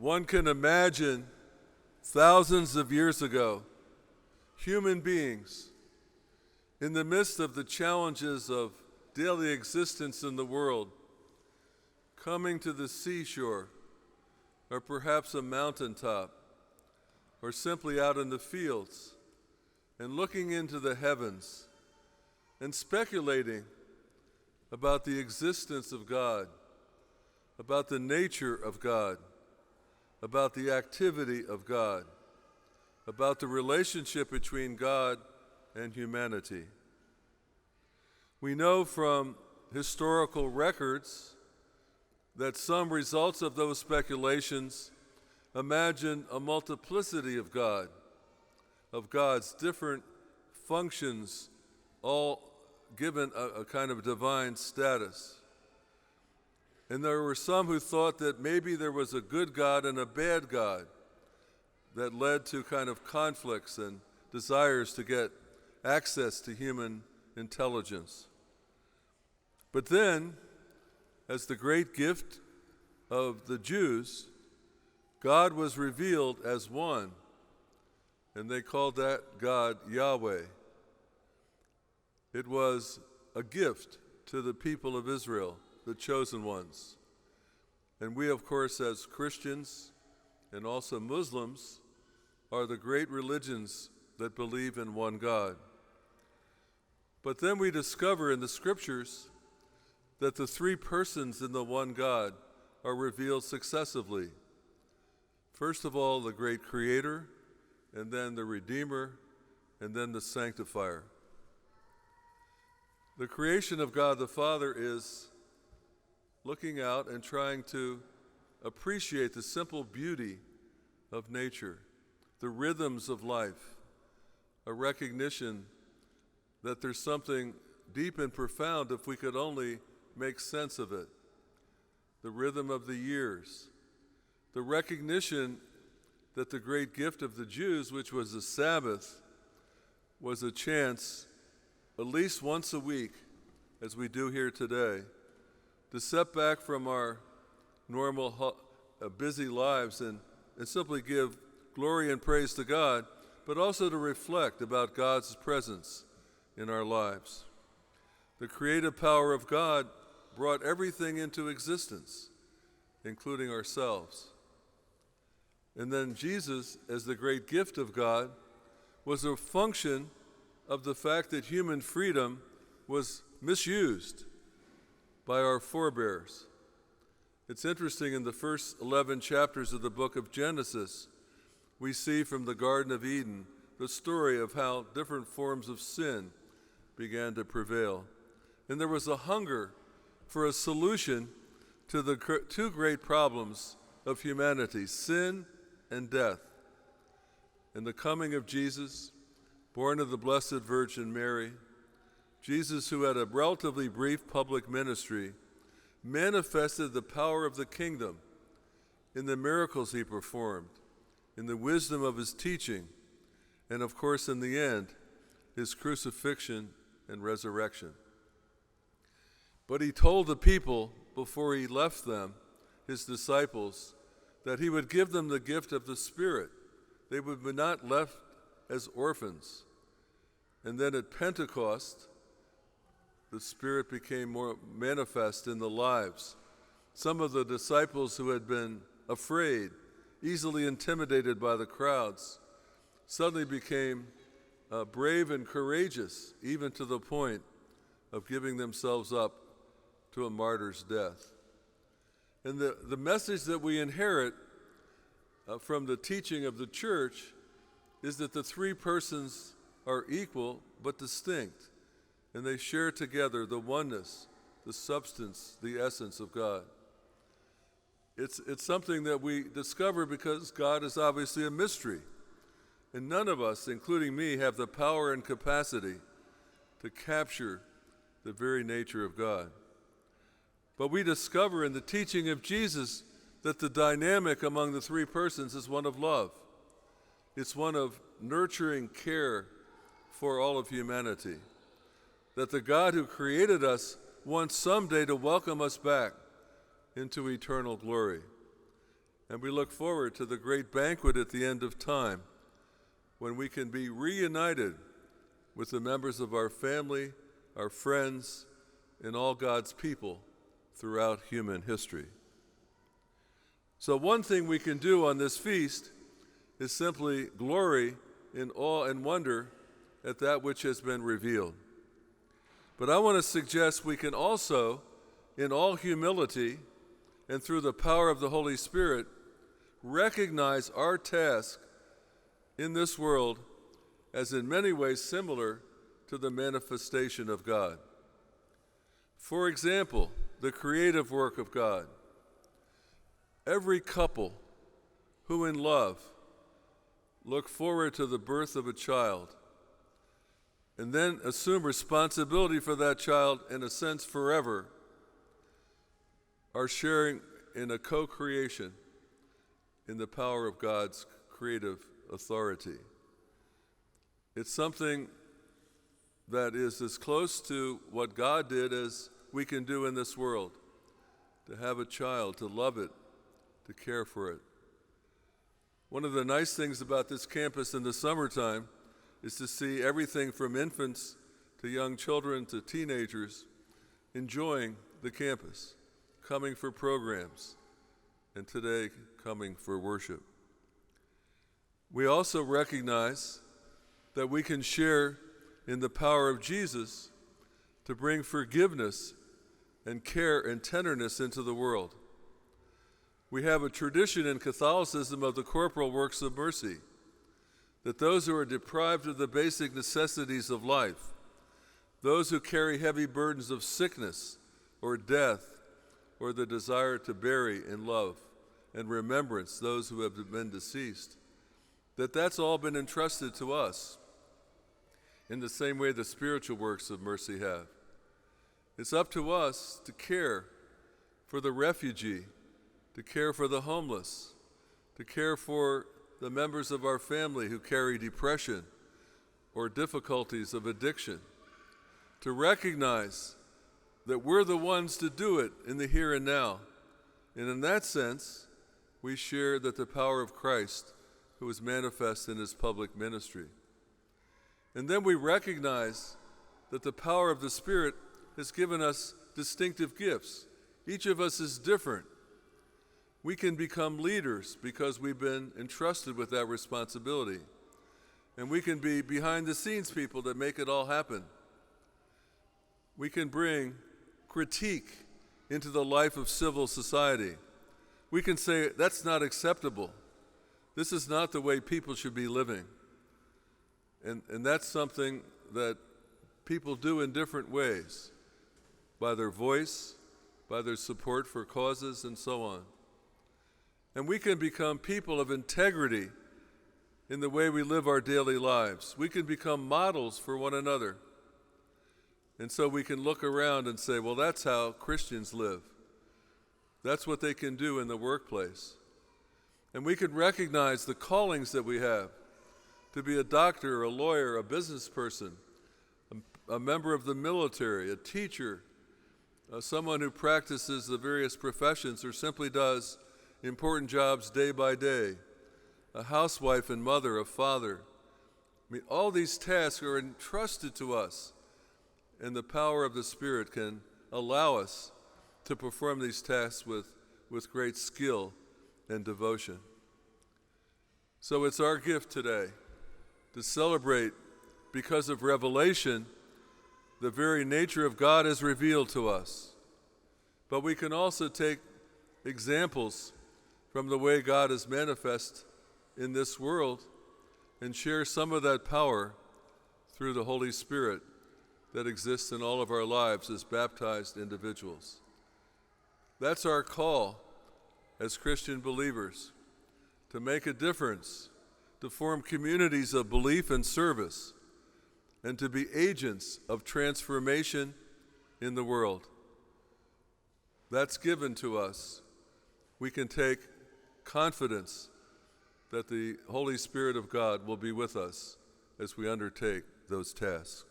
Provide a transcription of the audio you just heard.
One can imagine thousands of years ago, human beings, in the midst of the challenges of daily existence in the world, coming to the seashore, or perhaps a mountaintop, or simply out in the fields, and looking into the heavens, and speculating about the existence of God, about the nature of God, about the activity of God, about the relationship between God and humanity. We know from historical records that some results of those speculations imagine a multiplicity of God, of God's different functions, all given a kind of divine status. And there were some who thought that maybe there was a good God and a bad God that led to kind of conflicts and desires to get access to human intelligence. But then, as the great gift of the Jews, God was revealed as one, and they called that God Yahweh. It was a gift to the people of Israel, the chosen ones. And we, of course, as Christians and also Muslims, are the great religions that believe in one God. But then we discover in the scriptures that the three persons in the one God are revealed successively. First of all, the great Creator, and then the Redeemer, and then the Sanctifier. The creation of God the Father is looking out and trying to appreciate the simple beauty of nature, the rhythms of life, a recognition that there's something deep and profound if we could only make sense of it. The rhythm of the years, the recognition that the great gift of the Jews, which was the Sabbath, was a chance, at least once a week, as we do here today, to step back from our normal busy lives and simply give glory and praise to God, but also to reflect about God's presence in our lives. The creative power of God brought everything into existence, including ourselves. And then Jesus, as the great gift of God, was a function of the fact that human freedom was misused by our forebears. It's interesting, in the first 11 chapters of the book of Genesis, we see from the Garden of Eden the story of how different forms of sin began to prevail. And there was a hunger for a solution to the two great problems of humanity, sin and death. In the coming of Jesus, born of the Blessed Virgin Mary, Jesus, who had a relatively brief public ministry, manifested the power of the kingdom in the miracles he performed, in the wisdom of his teaching, and of course, in the end, his crucifixion and resurrection. But he told the people before he left them, his disciples, that he would give them the gift of the Spirit. They would be not left as orphans. And then at Pentecost, the Spirit became more manifest in the lives. Some of the disciples who had been afraid, easily intimidated by the crowds, suddenly became brave and courageous, even to the point of giving themselves up to a martyr's death. And the message that we inherit from the teaching of the church is that the three persons are equal but distinct, and they share together the oneness, the substance, the essence of God. It's something that we discover because God is obviously a mystery, and none of us, including me, have the power and capacity to capture the very nature of God. But we discover in the teaching of Jesus that the dynamic among the three persons is one of love. It's one of nurturing care for all of humanity. That the God who created us wants someday to welcome us back into eternal glory. And we look forward to the great banquet at the end of time, when we can be reunited with the members of our family, our friends, and all God's people throughout human history. So one thing we can do on this feast is simply glory in awe and wonder at that which has been revealed. But I want to suggest we can also, in all humility and through the power of the Holy Spirit, recognize our task in this world as in many ways similar to the manifestation of God. For example, the creative work of God. Every couple who in love look forward to the birth of a child and then assume responsibility for that child in a sense forever are sharing in a co-creation in the power of God's creative authority. It's something that is as close to what God did as we can do in this world, to have a child, to love it, to care for it. One of the nice things about this campus in the summertime is to see everything from infants to young children to teenagers enjoying the campus, coming for programs, and today coming for worship. We also recognize that we can share in the power of Jesus to bring forgiveness and care and tenderness into the world. We have a tradition in Catholicism of the corporal works of mercy, that those who are deprived of the basic necessities of life, those who carry heavy burdens of sickness or death, or the desire to bury in love and remembrance those who have been deceased, that's all been entrusted to us in the same way the spiritual works of mercy have. It's up to us to care for the refugee, to care for the homeless, to care for the members of our family who carry depression or difficulties of addiction, to recognize that we're the ones to do it in the here and now. And in that sense, we share that the power of Christ, who is manifest in his public ministry. And then we recognize that the power of the Spirit has given us distinctive gifts. Each of us is different. We can become leaders because we've been entrusted with that responsibility. And we can be behind-the-scenes people that make it all happen. We can bring critique into the life of civil society. We can say, that's not acceptable. This is not the way people should be living. And that's something that people do in different ways, by their voice, by their support for causes, and so on. And we can become people of integrity in the way we live our daily lives. We can become models for one another. And so we can look around and say, well, that's how Christians live. That's what they can do in the workplace. And we can recognize the callings that we have to be a doctor, a lawyer, a business person, a member of the military, a teacher, someone who practices the various professions or simply does important jobs day by day, a housewife and mother, a father. I mean, all these tasks are entrusted to us, and the power of the Spirit can allow us to perform these tasks with great skill and devotion. So it's our gift today to celebrate, because of revelation, the very nature of God is revealed to us. But we can also take examples from the way God is manifest in this world and share some of that power through the Holy Spirit that exists in all of our lives as baptized individuals. That's our call as Christian believers, to make a difference, to form communities of belief and service, and to be agents of transformation in the world. That's given to us. We can take confidence that the Holy Spirit of God will be with us as we undertake those tasks.